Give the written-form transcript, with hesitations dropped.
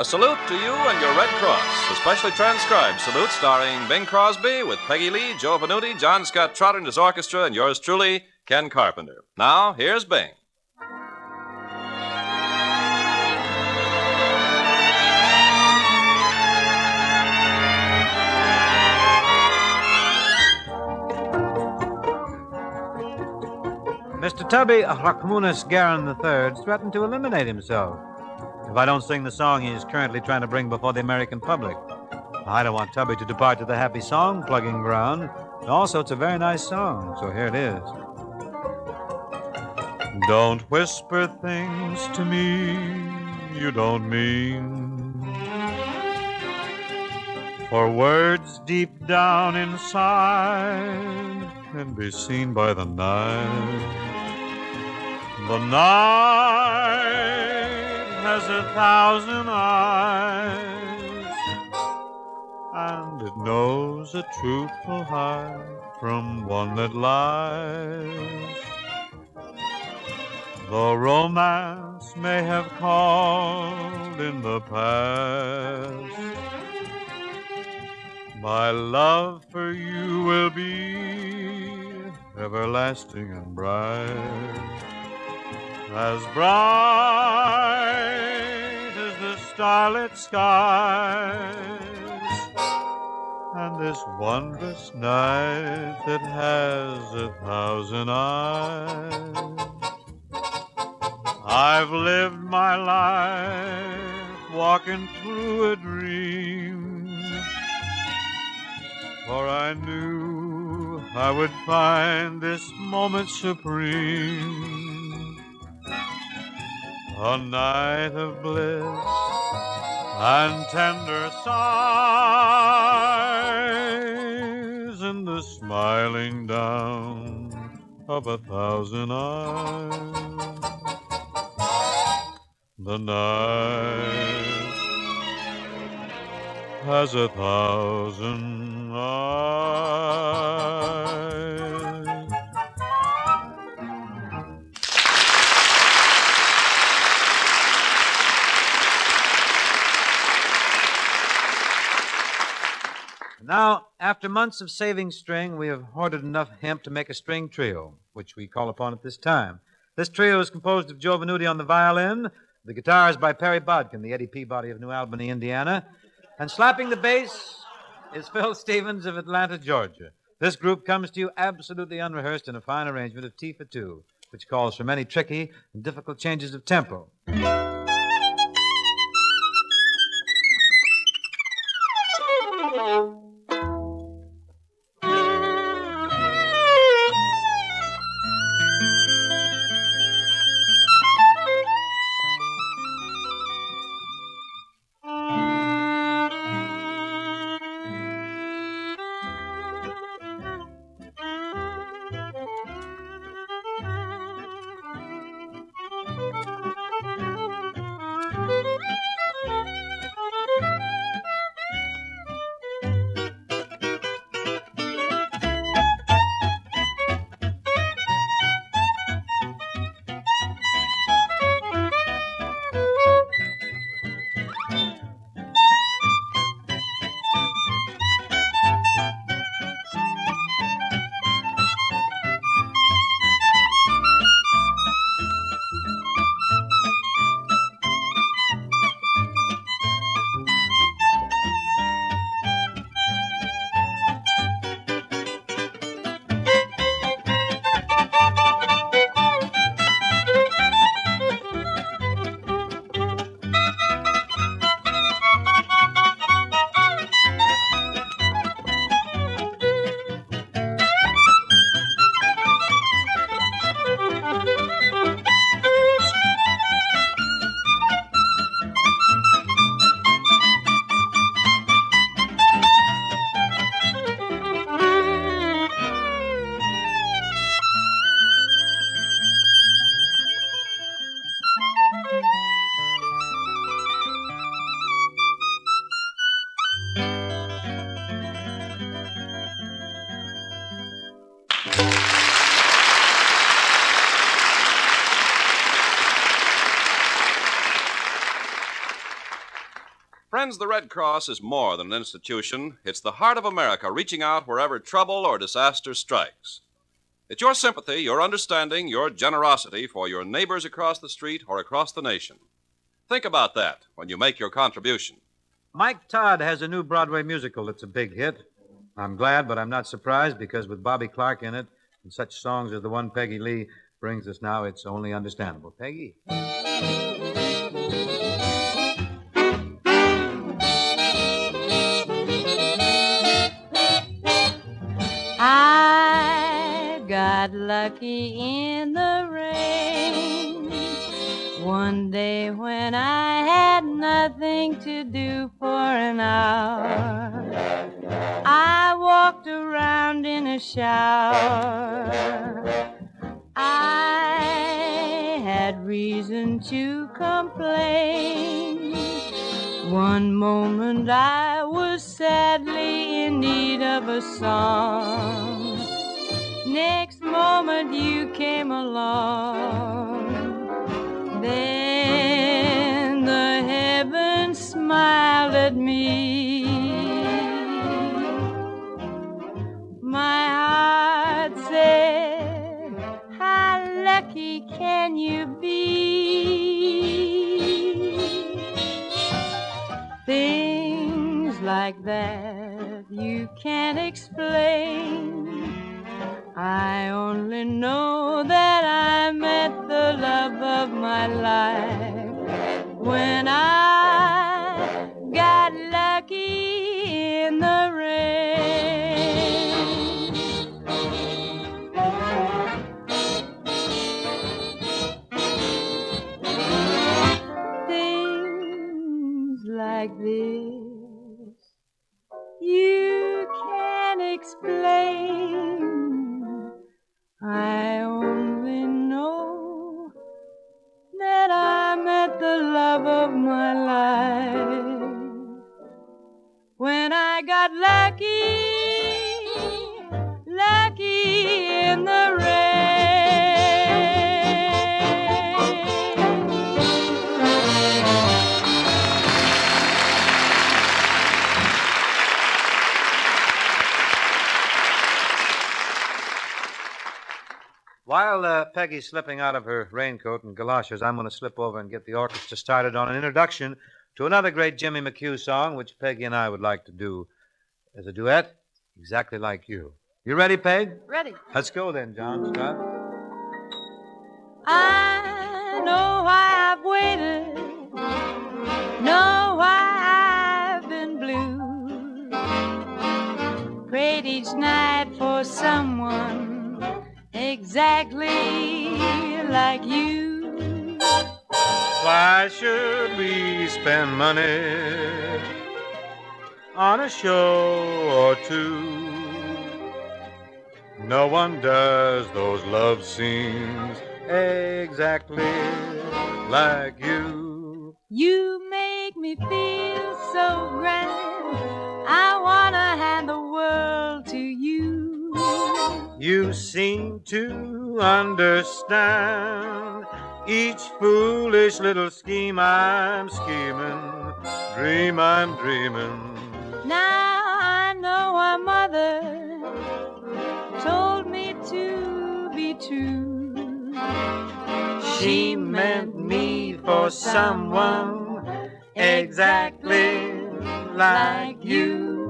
A salute to you and your Red Cross, a specially transcribed salute starring Bing Crosby with Peggy Lee, Joe Venuti, John Scott Trotter and his orchestra, and yours truly, Ken Carpenter. Now, here's Bing. Mr. Tubby Rachmaninoff Garin III threatened to eliminate himself if I don't sing the song he is currently trying to bring before the American public. I don't want Tubby to depart to the happy song plugging ground. And also, it's a very nice song, so here it is. Don't whisper things to me you don't mean, for words deep down inside can be seen by the night. The night has 1,000 eyes, and it knows a truthful heart from one that lies. Though romance may have called in the past, my love for you will be everlasting and bright. As bright as the starlit skies, and this wondrous night that has 1,000 eyes. I've lived my life walking through a dream, for I knew I would find this moment supreme. A night of bliss and tender sighs, and the smiling down of 1,000 eyes. The night has 1,000 eyes. Now, after months of saving string, we have hoarded enough hemp to make a string trio, which we call upon at this time. This trio is composed of Joe Venuti on the violin, the guitars by Perry Botkin, the Eddie Peabody of New Albany, Indiana, and slapping the bass is Phil Stevens of Atlanta, Georgia. This group comes to you absolutely unrehearsed in a fine arrangement of T for Two, which calls for many tricky and difficult changes of tempo. Friends, the Red Cross is more than an institution. It's the heart of America, reaching out wherever trouble or disaster strikes. It's your sympathy, your understanding, your generosity for your neighbors across the street or across the nation. Think about that when you make your contribution. Mike Todd has a new Broadway musical that's a big hit. I'm glad, but I'm not surprised, because with Bobby Clark in it and such songs as the one Peggy Lee brings us now, it's only understandable. Peggy? I got lucky in the rain one day when I had nothing to do for an hour. I walked around in a shower. I had reason to complain. One moment I was sadly in need of a song. Next moment you came along. Then the heavens smiled at me. My heart said, how lucky can you be? Things like that you can't explain. I only know that I met the love of my life when I got lucky in the rain. Things like this you can't explain. I only know that I met the love of my life when I got lucky in the rain. While Peggy's slipping out of her raincoat and galoshes, I'm going to slip over and get the orchestra started on an introduction to another great Jimmy McHugh song, which Peggy and I would like to do as a duet, exactly like you. You ready, Peg? Ready. Let's go then, John Scott. I know why I've waited, know why I've been blue, prayed each night for someone exactly like you. Why should we spend money on a show or two? No one does those love scenes exactly like you. You make me feel so grand, I wanna hand the world to you. You seem to understand each foolish little scheme I'm scheming, dream I'm dreaming. Now I know our mother told me to be true. She meant me for someone exactly like you.